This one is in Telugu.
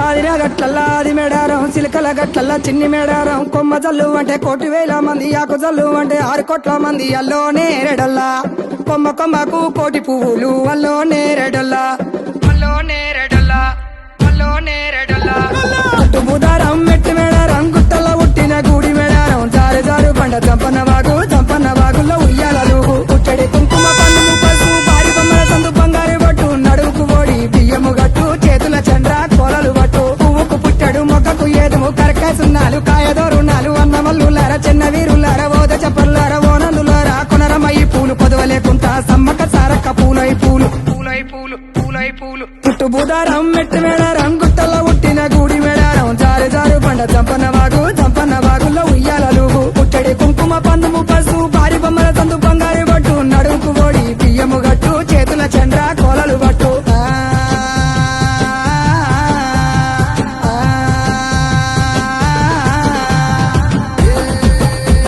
ఆదిరా గట్లల్లా ఆది మేడారం సిలకల గట్లల్లా చిన్ని మేడారం కొమ్మ జల్లు అంటే 1,000,000 మంది ఆకు జల్లు అంటే 6 కోట్ల మంది అల్లో నేరెడల్లా కొమ్మ కొమ్మకు 1,000,000 పువ్వులు అల్లో నేరెడల్లా అల్లో నేరెడల్లా అల్లో నేరెడల్లా గుట్టు బుధారం మెట్టు మేడారం గుట్టల్లో ఉట్టిన గూడి మేడారం జారు జారు బండ చంపన్న వాగుల్లో ఉయ్యాలలు ఉచ్చడి కుంకుమ పన్ను పసుపు భారీ బొమ్మల సందు బంగారు బట్టు నడుముకు ఓడి బియ్యము గట్టు చేతుల చంద్ర కోలలు బట్టు పువ్వుకు పుట్టడు మొక్కకు ఏదుము కరకాయ సున్నాలు కాయదోరున్నాలు అన్నమల్లులార చిన్న వీరులార ఓద చప్పర్లార ఓనందులార కొనరమయ్యి పూలు పొదవలేకుంటా సమ్మక్క సారక్క పూలై పూలు పూలై పూలు పూలై పూలు పుట్టు బుధారం మెట్టు మేడ